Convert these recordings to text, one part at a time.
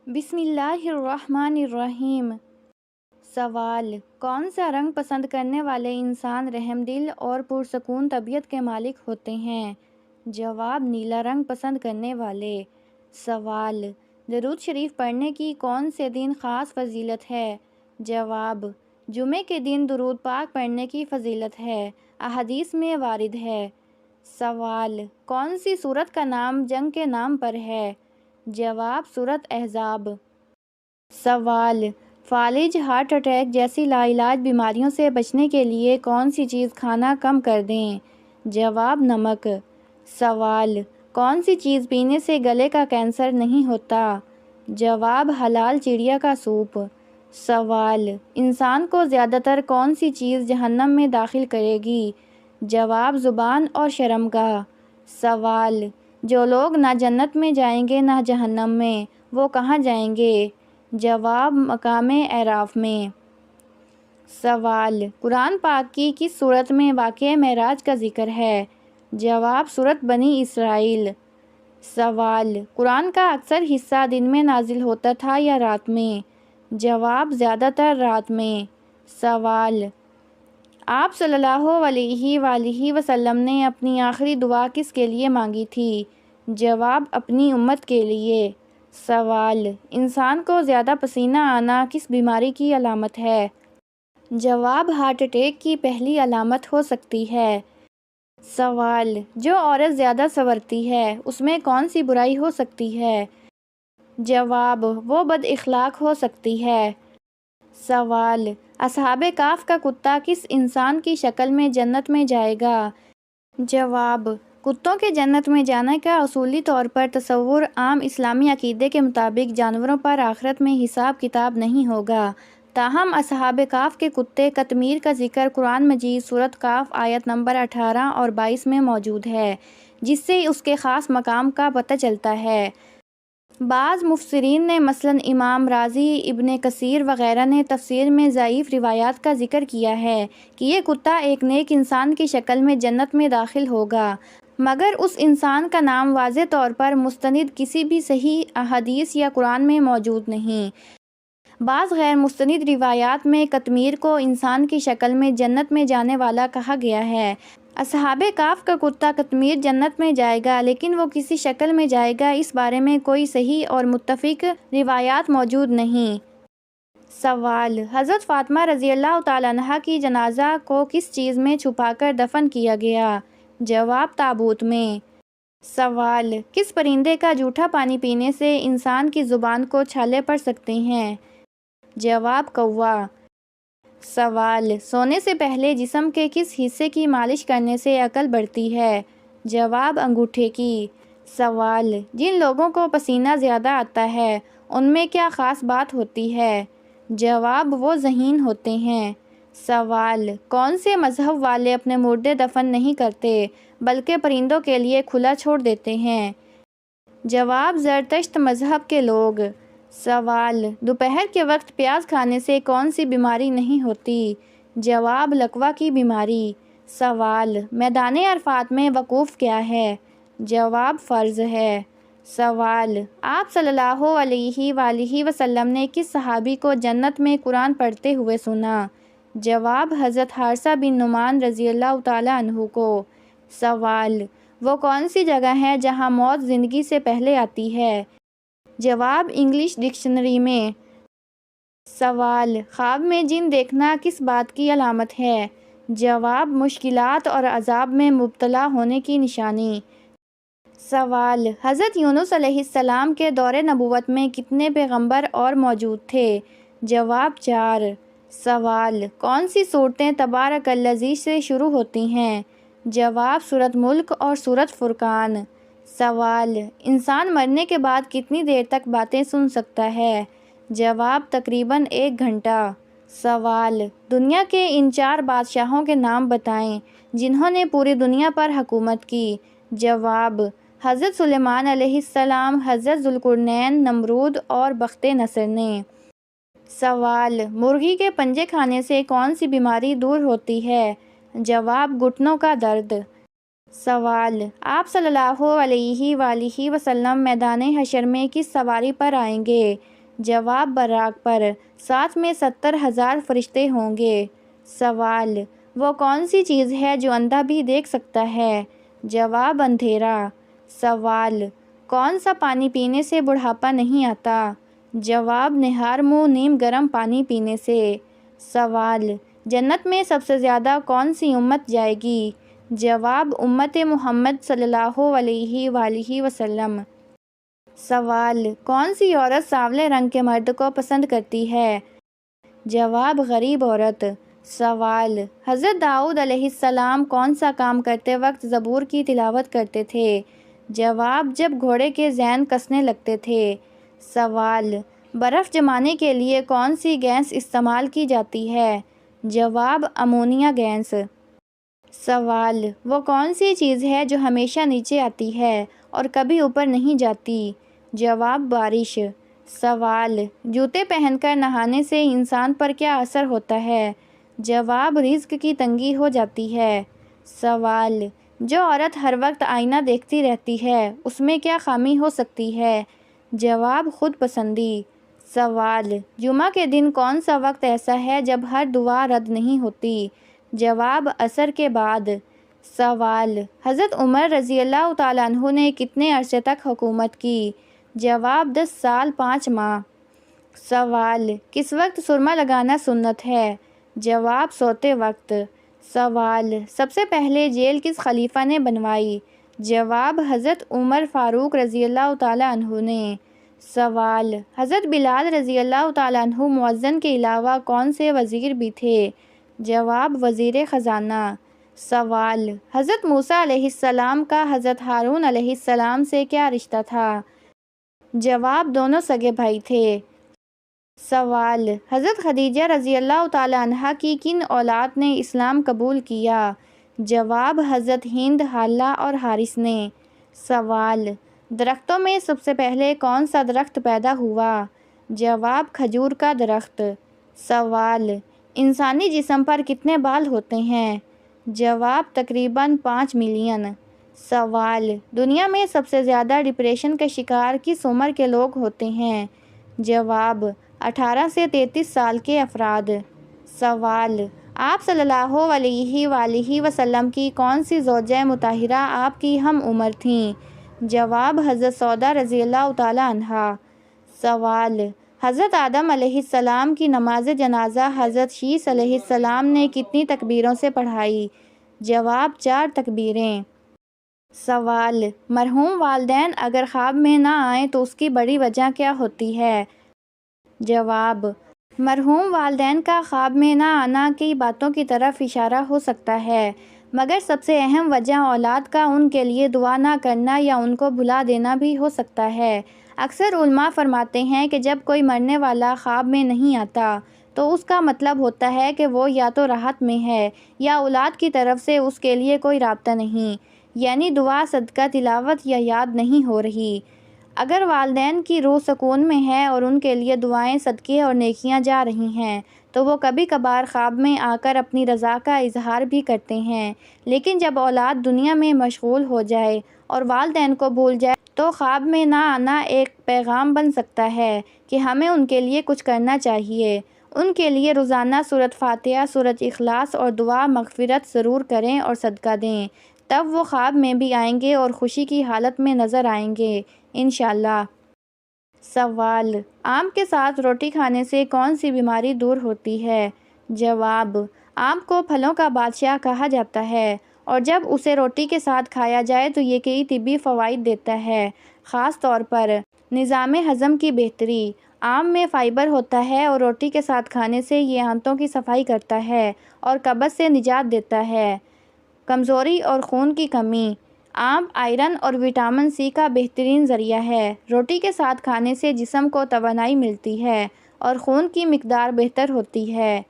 بسم اللہ الرحمن الرحیم۔ سوال: کون سا رنگ پسند کرنے والے انسان رحم دل اور پرسکون طبیعت کے مالک ہوتے ہیں؟ جواب: نیلا رنگ پسند کرنے والے۔ سوال: درود شریف پڑھنے کی کون سے دن خاص فضیلت ہے؟ جواب: جمعے کے دن درود پاک پڑھنے کی فضیلت ہے، احادیث میں وارد ہے۔ سوال: کون سی سورت کا نام جنگ کے نام پر ہے؟ جواب: سورۃ احزاب۔ سوال: فالج، ہارٹ اٹیک جیسی لاعلاج بیماریوں سے بچنے کے لیے کون سی چیز کھانا کم کر دیں؟ جواب: نمک۔ سوال: کون سی چیز پینے سے گلے کا کینسر نہیں ہوتا؟ جواب: حلال چڑیا کا سوپ۔ سوال: انسان کو زیادہ تر کون سی چیز جہنم میں داخل کرے گی؟ جواب: زبان اور شرمگاہ۔ سوال: جو لوگ نہ جنت میں جائیں گے نہ جہنم میں، وہ کہاں جائیں گے؟ جواب: مقام اعراف میں۔ سوال: قرآن پاک کی کس سورت میں واقعہ معراج کا ذکر ہے؟ جواب: سورۃ بنی اسرائیل۔ سوال: قرآن کا اکثر حصہ دن میں نازل ہوتا تھا یا رات میں؟ جواب: زیادہ تر رات میں۔ سوال: آپ صلی اللہ علیہ وآلہ وسلم نے اپنی آخری دعا کس کے لیے مانگی تھی؟ جواب: اپنی امت کے لیے۔ سوال: انسان کو زیادہ پسینہ آنا کس بیماری کی علامت ہے؟ جواب: ہارٹ اٹیک کی پہلی علامت ہو سکتی ہے۔ سوال: جو عورت زیادہ سنورتی ہے اس میں کون سی برائی ہو سکتی ہے؟ جواب: وہ بد اخلاق ہو سکتی ہے۔ سوال: اصحاب کہف کا کتا کس انسان کی شکل میں جنت میں جائے گا؟ جواب: کتوں کے جنت میں جانے کا اصولی طور پر تصور عام اسلامی عقیدے کے مطابق جانوروں پر آخرت میں حساب کتاب نہیں ہوگا، تاہم اصحاب کہف کے کتے قطمیر کا ذکر قرآن مجید سورۃ کہف آیت نمبر 18 اور 22 میں موجود ہے، جس سے اس کے خاص مقام کا پتہ چلتا ہے۔ بعض مفسرین نے مثلاً امام رازی، ابن کثیر وغیرہ نے تفسیر میں ضعیف روایات کا ذکر کیا ہے کہ یہ کتا ایک نیک انسان کی شکل میں جنت میں داخل ہوگا، مگر اس انسان کا نام واضح طور پر مستند کسی بھی صحیح احادیث یا قرآن میں موجود نہیں۔ بعض غیر مستند روایات میں قطمیر کو انسان کی شکل میں جنت میں جانے والا کہا گیا ہے۔ اصحاب کہف کا کتا قطمیر جنت میں جائے گا، لیکن وہ کسی شکل میں جائے گا، اس بارے میں کوئی صحیح اور متفق روایات موجود نہیں۔ سوال: حضرت فاطمہ رضی اللہ تعالیٰ عنہا کی جنازہ کو کس چیز میں چھپا کر دفن کیا گیا؟ جواب: تابوت میں۔ سوال: کس پرندے کا جھوٹا پانی پینے سے انسان کی زبان کو چھالے پڑ سکتے ہیں؟ جواب: کوا۔ سوال: سونے سے پہلے جسم کے کس حصے کی مالش کرنے سے عقل بڑھتی ہے؟ جواب: انگوٹھے کی۔ سوال: جن لوگوں کو پسینہ زیادہ آتا ہے ان میں کیا خاص بات ہوتی ہے؟ جواب: وہ ذہین ہوتے ہیں۔ سوال: کون سے مذہب والے اپنے مردے دفن نہیں کرتے بلکہ پرندوں کے لیے کھلا چھوڑ دیتے ہیں؟ جواب: زرتشت مذہب کے لوگ۔ سوال: دوپہر کے وقت پیاز کھانے سے کون سی بیماری نہیں ہوتی؟ جواب: لکوہ کی بیماری۔ سوال: میدان عرفات میں وقوف کیا ہے؟ جواب: فرض ہے۔ سوال: آپ صلی اللہ علیہ وآلہ وسلم نے کس صحابی کو جنت میں قرآن پڑھتے ہوئے سنا؟ جواب: حضرت حارثہ بن نعمان رضی اللہ تعالیٰ عنہ کو۔ سوال: وہ کون سی جگہ ہے جہاں موت زندگی سے پہلے آتی ہے؟ جواب: انگلش ڈکشنری میں۔ سوال: خواب میں جن دیکھنا کس بات کی علامت ہے؟ جواب: مشکلات اور عذاب میں مبتلا ہونے کی نشانی۔ سوال: حضرت یونس علیہ السلام کے دور نبوت میں کتنے پیغمبر اور موجود تھے؟ جواب: 4۔ سوال: کون سی سورتیں تبارک الذی سے شروع ہوتی ہیں؟ جواب: سورۃ ملک اور سورۃ فرقان۔ سوال: انسان مرنے کے بعد کتنی دیر تک باتیں سن سکتا ہے؟ جواب: تقریباً 1 گھنٹہ۔ سوال: دنیا کے ان 4 بادشاہوں کے نام بتائیں جنہوں نے پوری دنیا پر حکومت کی؟ جواب: حضرت سلیمان علیہ السلام، حضرت ذوالقرنین، نمرود اور بخت نصر نے۔ سوال: مرغی کے پنجے کھانے سے کون سی بیماری دور ہوتی ہے؟ جواب: گھٹنوں کا درد۔ سوال: آپ صلی اللہ علیہ وآلہ وسلم میدان حشر میں کس سواری پر آئیں گے؟ جواب: براق پر، ساتھ میں 70,000 فرشتے ہوں گے۔ سوال: وہ کون سی چیز ہے جو اندھا بھی دیکھ سکتا ہے؟ جواب: اندھیرا۔ سوال: کون سا پانی پینے سے بڑھاپا نہیں آتا؟ جواب: نہار منہ نیم گرم پانی پینے سے۔ سوال: جنت میں سب سے زیادہ کون سی امت جائے گی؟ جواب: امت محمد صلی اللہ علیہ وآلہ وسلم۔ سوال: کون سی عورت سانولے رنگ کے مرد کو پسند کرتی ہے؟ جواب: غریب عورت۔ سوال: حضرت داؤد علیہ السلام کون سا کام کرتے وقت زبور کی تلاوت کرتے تھے؟ جواب: جب گھوڑے کے ذہن کسنے لگتے تھے۔ سوال: برف جمانے کے لیے کون سی گیس استعمال کی جاتی ہے؟ جواب: امونیا گیس۔ سوال: وہ کون سی چیز ہے جو ہمیشہ نیچے آتی ہے اور کبھی اوپر نہیں جاتی؟ جواب: بارش۔ سوال: جوتے پہن کر نہانے سے انسان پر کیا اثر ہوتا ہے؟ جواب: رزق کی تنگی ہو جاتی ہے۔ سوال: جو عورت ہر وقت آئینہ دیکھتی رہتی ہے اس میں کیا خامی ہو سکتی ہے؟ جواب: خود پسندی۔ سوال: جمعہ کے دن کون سا وقت ایسا ہے جب ہر دعا رد نہیں ہوتی؟ جواب: عصر کے بعد۔ سوال: حضرت عمر رضی اللہ تعالیٰ عنہ نے کتنے عرصے تک حکومت کی؟ جواب: 10 سال 5 ماہ۔ سوال: کس وقت سرما لگانا سنت ہے؟ جواب: سوتے وقت۔ سوال: سب سے پہلے جیل کس خلیفہ نے بنوائی؟ جواب: حضرت عمر فاروق رضی اللہ تعالیٰ عنہ نے۔ سوال: حضرت بلال رضی اللہ تعالیٰ عنہ مؤذن کے علاوہ کون سے وزیر بھی تھے؟ جواب: وزیر خزانہ۔ سوال: حضرت موسیٰ علیہ السلام کا حضرت ہارون علیہ السلام سے کیا رشتہ تھا؟ جواب: دونوں سگے بھائی تھے۔ سوال: حضرت خدیجہ رضی اللہ تعالیٰ عنہا کی کن اولاد نے اسلام قبول کیا؟ جواب: حضرت ہند، حالہ اور حارث نے۔ سوال: درختوں میں سب سے پہلے کون سا درخت پیدا ہوا؟ جواب: کھجور کا درخت۔ سوال: انسانی جسم پر کتنے بال ہوتے ہیں؟ جواب: تقریباً 5 ملین۔ سوال: دنیا میں سب سے زیادہ ڈپریشن کا شکار کس عمر کے لوگ ہوتے ہیں؟ جواب: 18 سے 33 سال کے افراد۔ سوال: آپ صلی اللہ علیہ وآلہ وسلم کی کون سی زوجہ مطہرہ آپ کی ہم عمر تھیں؟ جواب: حضرت سودا رضی اللہ تعالیٰ عنہا۔ سوال: حضرت آدم علیہ السلام کی نماز جنازہ حضرت شیث علیہ السلام نے کتنی تکبیروں سے پڑھائی؟ جواب: 4 تکبیریں۔ سوال: مرحوم والدین اگر خواب میں نہ آئیں تو اس کی بڑی وجہ کیا ہوتی ہے؟ جواب: مرحوم والدین کا خواب میں نہ آنا کئی باتوں کی طرف اشارہ ہو سکتا ہے، مگر سب سے اہم وجہ اولاد کا ان کے لیے دعا نہ کرنا یا ان کو بھلا دینا بھی ہو سکتا ہے۔ اکثر علماء فرماتے ہیں کہ جب کوئی مرنے والا خواب میں نہیں آتا تو اس کا مطلب ہوتا ہے کہ وہ یا تو راحت میں ہے یا اولاد کی طرف سے اس کے لیے کوئی رابطہ نہیں، یعنی دعا، صدقہ، تلاوت یا یاد نہیں ہو رہی۔ اگر والدین کی روح سکون میں ہے اور ان کے لیے دعائیں، صدقے اور نیکیاں جا رہی ہیں تو وہ کبھی کبھار خواب میں آ کر اپنی رضا کا اظہار بھی کرتے ہیں، لیکن جب اولاد دنیا میں مشغول ہو جائے اور والدین کو بھول جائے تو خواب میں نہ آنا ایک پیغام بن سکتا ہے کہ ہمیں ان کے لیے کچھ کرنا چاہیے۔ ان کے لیے روزانہ سورۃ فاتحہ، سورۃ اخلاص اور دعا مغفرت ضرور کریں اور صدقہ دیں، تب وہ خواب میں بھی آئیں گے اور خوشی کی حالت میں نظر آئیں گے انشاءاللہ۔ سوال: آم کے ساتھ روٹی کھانے سے کون سی بیماری دور ہوتی ہے؟ جواب: آم کو پھلوں کا بادشاہ کہا جاتا ہے اور جب اسے روٹی کے ساتھ کھایا جائے تو یہ کئی طبی فوائد دیتا ہے، خاص طور پر نظام ہضم کی بہتری۔ آم میں فائبر ہوتا ہے اور روٹی کے ساتھ کھانے سے یہ آنتوں کی صفائی کرتا ہے اور قبض سے نجات دیتا ہے۔ کمزوری اور خون کی کمی: آم آئرن اور وٹامن سی کا بہترین ذریعہ ہے۔ روٹی کے ساتھ کھانے سے جسم کو توانائی ملتی ہے اور خون کی مقدار بہتر ہوتی ہے۔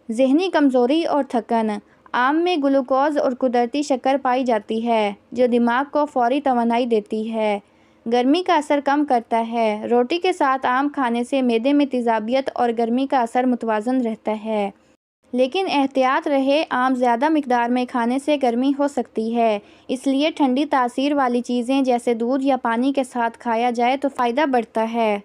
ذہنی کمزوری اور تھکن: آم میں گلوکوز اور قدرتی شکر پائی جاتی ہے جو دماغ کو فوری توانائی دیتی ہے۔ گرمی کا اثر کم کرتا ہے: روٹی کے ساتھ آم کھانے سے معدے میں تیزابیت اور گرمی کا اثر متوازن رہتا ہے۔ لیکن احتیاط رہے، آم زیادہ مقدار میں کھانے سے گرمی ہو سکتی ہے، اس لیے ٹھنڈی تاثیر والی چیزیں جیسے دودھ یا پانی کے ساتھ کھایا جائے تو فائدہ بڑھتا ہے۔